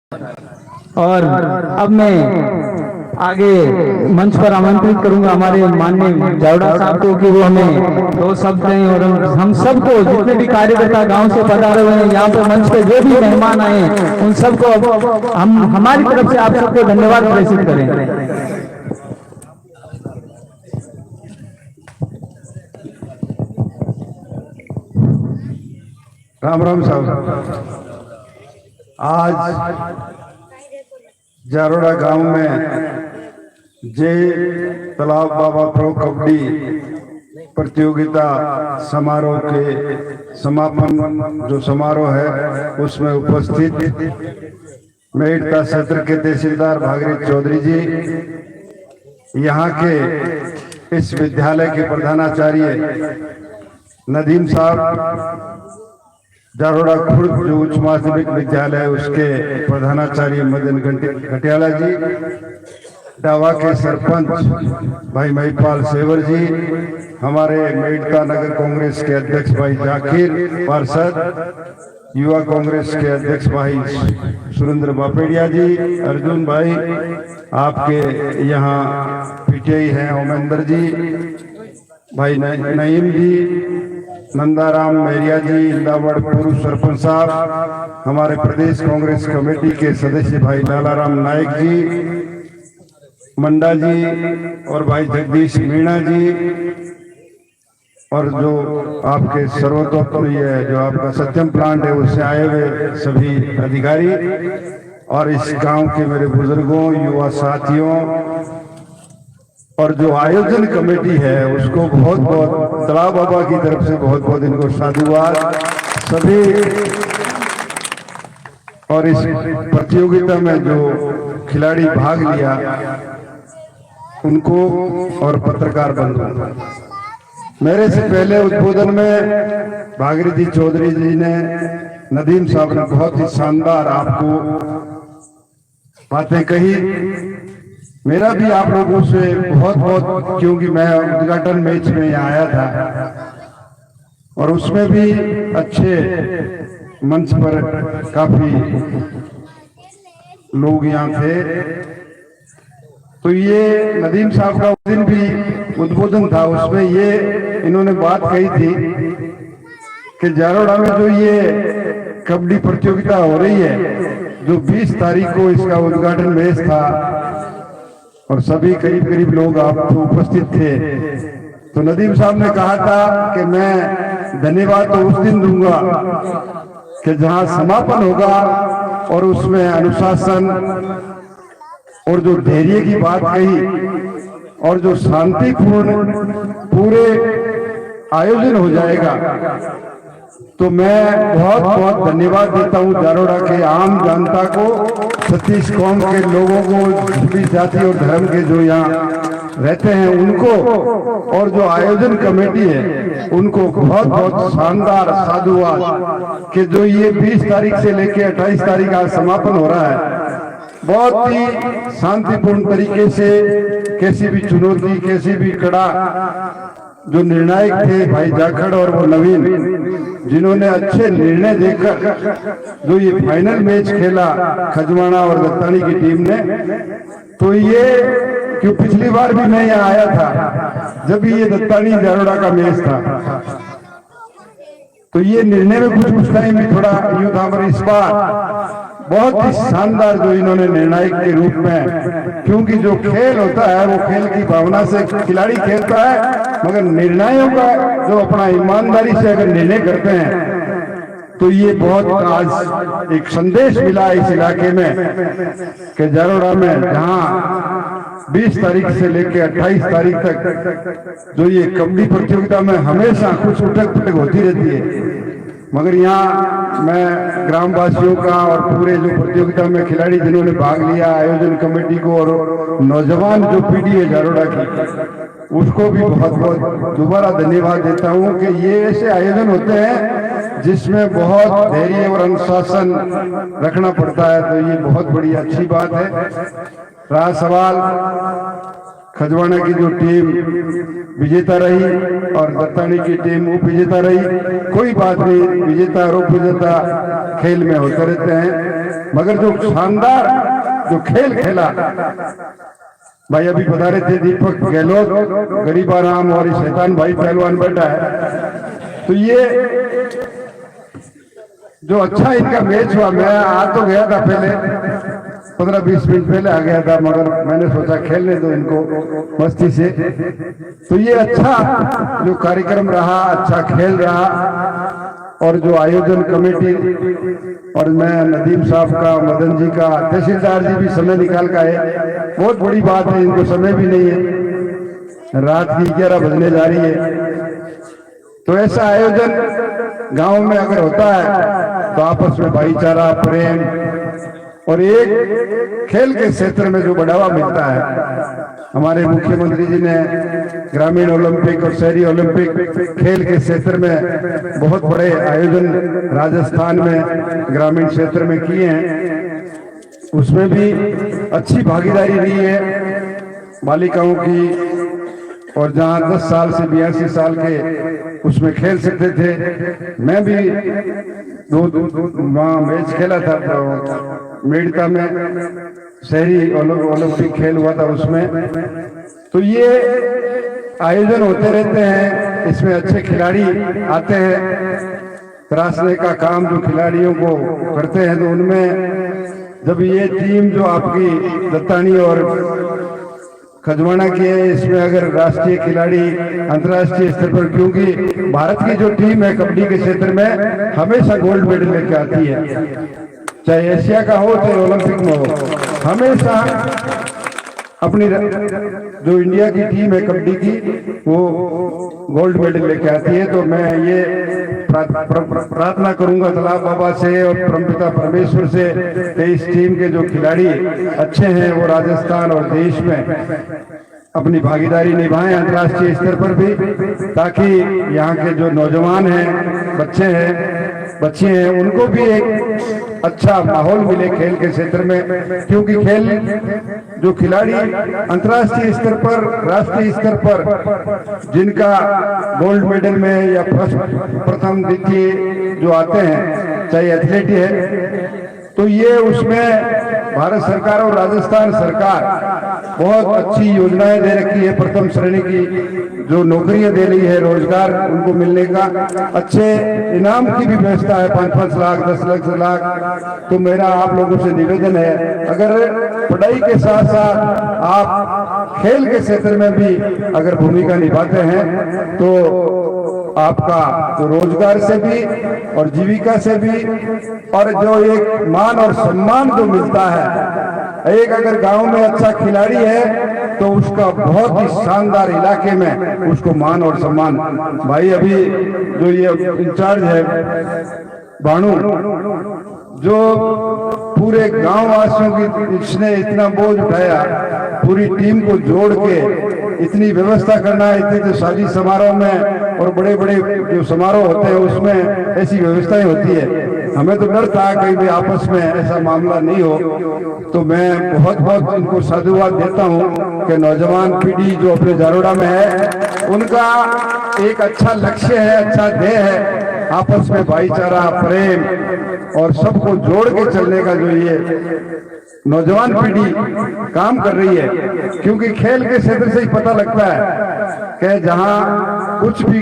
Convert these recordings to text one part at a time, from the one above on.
और अब मैं आगे मंच पर आमंत्रित करूंगा हमारे माननीय जावड़ा साहब को कि वो हमें दो शब्द दें और हम सबको जितने भी कार्यकर्ता गांव से पधारे हुए हैं यहाँ पे मंच पे जो भी मेहमान आए हैं उन सबको हम हमारी तरफ से आप सबको धन्यवाद प्रेषित करें। राम राम साहब, आज जारोड़ा गांव में जय तालाब बाबा प्रो कबड्डी प्रतियोगिता समारोह के समापन जो समारोह है उसमें उपस्थित मेड़ता सत्र के तहसीलदार भागीरथ चौधरी जी, यहाँ के इस विद्यालय के प्रधानाचार्य नदीम साहब, जारोड़ा खुर्द जो उच्च माध्यमिक विद्यालय उसके प्रधानाचार्य मदन घटियाला जी, डावा के सरपंच भाई महिपाल सेवर जी, हमारे मेड़ता नगर कांग्रेस के अध्यक्ष भाई जाकिर पार्षद, युवा कांग्रेस के अध्यक्ष भाई सुरेंद्र बापेड़िया जी, अर्जुन भाई, आपके यहाँ पीटीआई हैं ओमेंद्र जी, भाई नईम जी, नंदाराम मेरिया जी, इंदावड़ पूर्व सरपंच साहब, हमारे प्रदेश कांग्रेस कमेटी के सदस्य भाई लालाराम नायक जी, मंडा जी और भाई जगदीश मीणा जी, और जो आपके सर्वतोप्रिय जो आपका सत्यम प्लांट है उससे आए हुए सभी अधिकारी, और इस गांव के मेरे बुजुर्गों, युवा साथियों, और जो आयोजन कमेटी है उसको बहुत बहुत तालाब बाबा की तरफ से बहुत बहुत इनको साधुवाद सभी, और इस प्रतियोगिता में जो खिलाड़ी भाग लिया उनको और पत्रकार बंधु। मेरे से पहले उद्बोधन में भागीरथ चौधरी जी ने, नदीम साहब ने बहुत ही शानदार आपको बातें कही। मेरा भी आप लोगों से बहुत बहुत, क्योंकि मैं उद्घाटन मैच में यहाँ आया था और उसमें भी अच्छे मंच पर काफी लोग यहाँ थे, तो ये नदीम साहब का उस दिन भी उद्बोधन था, उसमें ये इन्होंने बात कही थी कि जारोड़ा में जो ये कबड्डी प्रतियोगिता हो रही है, जो 20 तारीख को इसका उद्घाटन मैच था और सभी करीब करीब लोग आप उपस्थित थे, तो नदीम साहब ने कहा था कि मैं धन्यवाद तो उस दिन दूंगा कि जहां समापन होगा और उसमें अनुशासन और जो धैर्य की बात कही और जो शांतिपूर्ण पूरे आयोजन हो जाएगा, तो मैं बहुत बहुत धन्यवाद देता हूं जारोड़ा के आम जनता को, सतीश कौम के लोगों को, सभी जाति और धर्म के जो यहाँ रहते हैं उनको, और जो आयोजन कमेटी है उनको बहुत बहुत शानदार साधुवाद कि जो ये 20 तारीख से लेकर 28 तारीख का समापन हो रहा है, बहुत ही शांतिपूर्ण तरीके से, कैसी भी चुनौती, कैसी भी कड़ा, जो निर्णायक थे भाई जाखड़ और वो नवीन, जिन्होंने अच्छे निर्णय देकर जो ये फाइनल मैच खेला खजवाना और दत्तानी की टीम ने, तो ये क्यों पिछली बार भी मैं यहाँ आया था जब ये दत्तानी जारोड़ा का मैच था, तो ये निर्णय में कुछ टाइम भी थोड़ा यूं था, पर इस बार बहुत ही शानदार जो इन्होंने निर्णायक के रूप में, क्योंकि जो खेल होता है वो खेल की भावना से खिलाड़ी खेलता है, मगर निर्णयों का जो अपना ईमानदारी से अगर निर्णय करते हैं, तो ये बहुत आज एक संदेश मिला इस इलाके में कि जारोड़ा में जहां 20 तारीख से लेकर 28 तारीख तक जो ये कबड्डी प्रतियोगिता में हमेशा कुछ उठक पुटक होती रहती है, मगर यहाँ मैं ग्रामवासियों का और पूरे जो प्रतियोगिता में खिलाड़ी जिन्होंने भाग लिया, आयोजन कमेटी को और नौजवान जो पीढ़ी है जारोड़ा की, उसको भी बहुत बहुत दोबारा धन्यवाद देता हूँ कि ये ऐसे आयोजन होते हैं जिसमें बहुत धैर्य और अनुशासन रखना पड़ता है, तो ये बहुत बड़ी अच्छी बात है। रहा सवाल खजवाना की जो टीम विजेता रही और दत्तानी की टीम उप विजेता रही। कोई बात नहीं, विजेता और उप विजेता खेल में होते रहते हैं, मगर जो शानदार जो खेल खेला, भाई अभी बता रहे थे दीपक गहलोत, गरीबा राम और शैतान भाई पहलवान बैठा है, तो ये जो अच्छा इनका मैच हुआ। मैं आ तो गया था पहले, 15-20 मिनट पहले आ गया था, मगर मैंने सोचा खेलने दो इनको मस्ती से। तो ये अच्छा जो कार्यक्रम रहा, अच्छा खेल रहा, और जो आयोजन कमेटी और मैं नदीम साहब का, मदन जी का, तहसीलदार जी भी समय निकाल कर आए, बहुत बड़ी बात है। इनको समय भी नहीं है, रात की 11 बजने जा रही है। तो ऐसा आयोजन गांव में अगर होता है तो आपस में भाईचारा, प्रेम और एक खेल के क्षेत्र में जो बढ़ावा मिलता है। हमारे मुख्यमंत्री जी ने ग्रामीण ओलंपिक और शहरी ओलंपिक खेल के क्षेत्र में बहुत बड़े आयोजन राजस्थान में ग्रामीण क्षेत्र में किए हैं, उसमें भी अच्छी भागीदारी रही है बालिकाओं की। और जहां 10 साल से 82 साल के उसमें खेल सकते थे, मैं भी वहां मैच खेला था तो मेड़ता में शहरी ओलंपिक खेल हुआ था उसमें। तो ये आयोजन होते रहते हैं, इसमें अच्छे खिलाड़ी आते हैं, तराशने का काम जो खिलाड़ियों को करते हैं। तो उनमें जब ये टीम जो आपकी दत्तानी और खजवाना की है, इसमें अगर राष्ट्रीय खिलाड़ी अंतर्राष्ट्रीय स्तर पर, क्योंकि भारत की जो टीम है कबड्डी के क्षेत्र में हमेशा गोल्ड मेडल लेके आती है, चाहे एशिया का हो चाहे ओलंपिक में हो, हमेशा अपनी जो इंडिया की टीम है कबड्डी की वो गोल्ड मेडल लेके आती है। तो मैं ये प्रार्थना करूंगा तालाब बाबा से और परमपिता परमेश्वर से कि इस टीम के जो खिलाड़ी अच्छे हैं वो राजस्थान और देश में अपनी भागीदारी निभाएं अंतर्राष्ट्रीय स्तर पर भी, ताकि यहाँ के जो नौजवान हैं, बच्चे हैं, उनको भी एक अच्छा माहौल मिले खेल के क्षेत्र में। क्योंकि खेल जो खिलाड़ी अंतर्राष्ट्रीय स्तर पर, राष्ट्रीय स्तर पर जिनका गोल्ड मेडल में या प्रथम द्वितीय जो आते हैं, चाहे एथलीट है, तो ये उसमें भारत सरकार और राजस्थान सरकार बहुत अच्छी योजनाएं दे रखी है। प्रथम श्रेणी की जो नौकरियां दे रही है, रोजगार उनको मिलने का, अच्छे इनाम की भी व्यवस्था है, 5-5 लाख 10 लाख। तो मेरा आप लोगों से निवेदन है, अगर पढ़ाई के साथ साथ आप खेल के क्षेत्र में भी अगर भूमिका निभाते हैं तो आपका तो रोजगार से भी और जीविका से भी, और जो एक मान और सम्मान जो मिलता है, एक अगर गांव में अच्छा खिलाड़ी है तो उसका बहुत ही शानदार इलाके में उसको मान और सम्मान। भाई अभी जो ये इंचार्ज है भानु, जो पूरे गांव वासियों की इसने इतना बोझ उठाया, पूरी टीम को जोड़ के इतनी व्यवस्था करना, इतने जो शादी समारोह में और बड़े बड़े जो समारोह होते हैं उसमें ऐसी व्यवस्थाएं होती है। हमें तो डर था कहीं भी आपस में ऐसा मामला नहीं हो। तो मैं बहुत बहुत इनको साधुवाद देता हूं कि नौजवान पीढ़ी जो अपने जारोड़ा में है, उनका एक अच्छा लक्ष्य है, अच्छा ध्येय है, आपस में भाईचारा, प्रेम और सबको जोड़ के चलने का जो ये नौजवान पीढ़ी काम कर रही है। क्योंकि खेल के क्षेत्र से ही पता लगता है कि जहां कुछ भी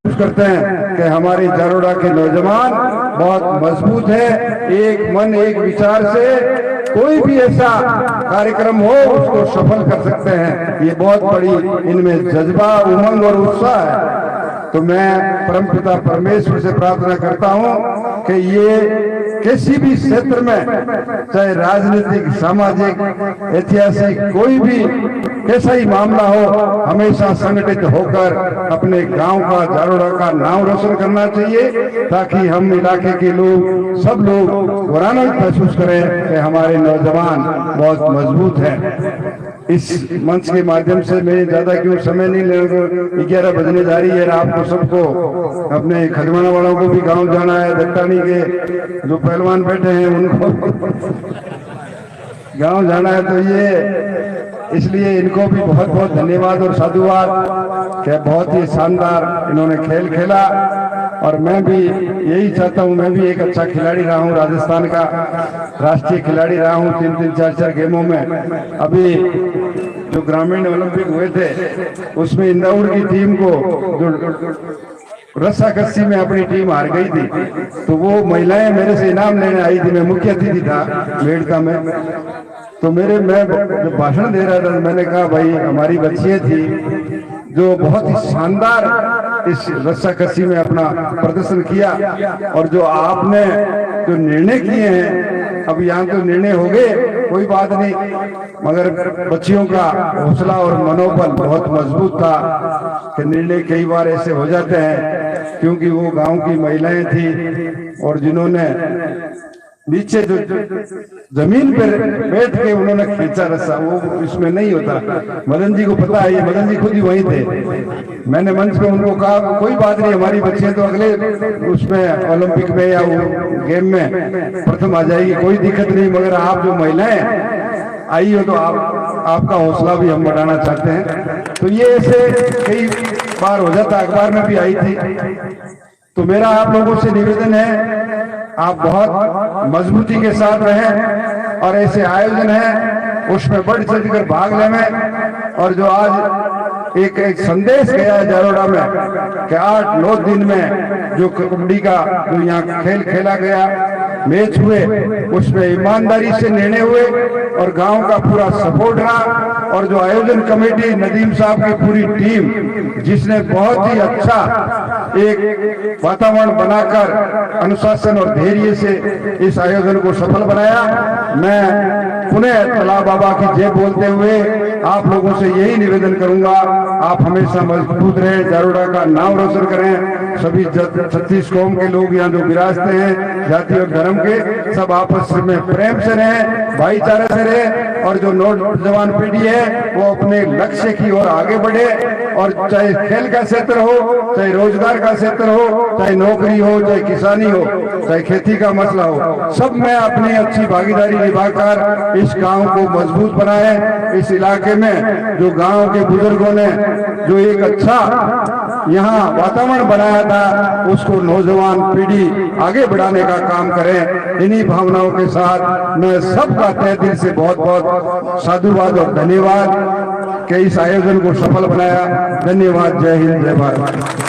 करते हैं कि हमारी जारोड़ा के नौजवान बहुत मजबूत है, एक मन एक विचार से कोई भी ऐसा कार्यक्रम हो उसको सफल कर सकते हैं। ये बहुत बड़ी इनमें जज्बा, उमंग और उत्साह है। तो मैं परमपिता परमेश्वर से प्रार्थना करता हूं कि ये किसी भी क्षेत्र में, चाहे राजनीतिक, सामाजिक, ऐतिहासिक, कोई भी कैसा ही मामला हो, हमेशा संगठित होकर अपने गांव का, जारोड़ा का नाम रोशन करना चाहिए, ताकि हम इलाके के लोग, सब लोग गौरवान्वित महसूस करें कि हमारे नौजवान बहुत मजबूत हैं। इस मंच के माध्यम से मैं ज्यादा क्यों समय नहीं लेगा, 11 बजने जा रही है। आपको सबको, अपने खजवाना वालों को भी गांव जाना है, दत्तानी के जो पहलवान बैठे हैं उनको गांव जाना है। तो ये इसलिए इनको भी बहुत बहुत धन्यवाद और साधुवाद कि बहुत ही शानदार इन्होंने खेल खेला। और मैं भी यही चाहता हूं, मैं भी एक अच्छा खिलाड़ी रहा हूं, राजस्थान का राष्ट्रीय खिलाड़ी रहा हूं 3-3, 4-4 गेमों में। अभी जो ग्रामीण ओलंपिक हुए थे उसमें इंदौर की टीम को जो रस्साकस्सी में अपनी टीम हार गई थी, तो वो महिलाएं मेरे से इनाम लेने आई थी। मैं मुख्य अतिथि था मेड़ता में, तो मैं जब भाषण दे रहा था मैंने कहा भाई हमारी बच्चियां थी जो बहुत ही शानदार इस रस्साकस्सी में अपना प्रदर्शन किया, और जो आपने जो निर्णय किए हैं, अब यहाँ तो निर्णय हो गए कोई बात नहीं, मगर बच्चियों का हौसला और मनोबल बहुत मजबूत था कि निर्णय कई बार ऐसे हो जाते हैं क्योंकि वो गांव की महिलाएं थी और जिन्होंने नीचे जो जमीन पर बैठ के उन्होंने खींचा रस्सा, वो इसमें नहीं होता। मदन जी को पता है, ये मदन जी खुद ही वहीं थे। मैंने मंच पे उनको कहा कोई बात नहीं, हमारी बच्चियां तो अगले उसमें ओलंपिक में या वो गेम में प्रथम आ जाएगी, कोई दिक्कत नहीं, मगर आप जो महिलाएं आई हो तो आपका हौसला भी हम बढ़ाना चाहते हैं। तो ये ऐसे कई बार हो जाता, अखबार में भी आई थी। तो मेरा आप लोगों से निवेदन है, आप बहुत मजबूती के साथ रहें और ऐसे आयोजन है उसमें बढ़ चढ़ कर भाग लें। और जो आज एक संदेश गया है जारोड़ा में कि 8-9 दिन में जो कबड्डी का जो यहाँ खेल खेला गया, मैच हुए, उसमें ईमानदारी से निर्णय हुए और गांव का पूरा सपोर्ट रहा। और जो आयोजन कमेटी नदीम साहब की पूरी टीम जिसने बहुत ही अच्छा एक वातावरण बनाकर अनुशासन और धैर्य से इस आयोजन को सफल बनाया, मैं पुनः तलाब बाबा की जय बोलते हुए आप लोगों से यही निवेदन करूंगा, आप हमेशा मजबूत रहें, जारोड़ा का नाम रोशन करें। सभी 36 कौम के लोग यहाँ जो विराजते हैं, जाति और धर्म के, सब आपस में प्रेम से रहें, भाईचारे से रहें, और जो नौजवान पीढ़ी है वो अपने लक्ष्य की ओर आगे बढ़े। और चाहे खेल का क्षेत्र हो, चाहे रोजगार का क्षेत्र हो, चाहे नौकरी हो, चाहे किसानी हो, चाहे खेती का मसला हो, सब में अपनी अच्छी भागीदारी निभाकर इस गांव को मजबूत बनाए। इस इलाके में जो गांव के बुजुर्गों ने जो एक अच्छा यहाँ वातावरण बनाया था, उसको नौजवान पीढ़ी आगे बढ़ाने का काम करे। इन्हीं भावनाओं के साथ मैं सबका तहे दिल से बहुत बहुत साधुवाद और धन्यवाद कि इस आयोजन को सफल बनाया। धन्यवाद। जय हिंद, जय भारत।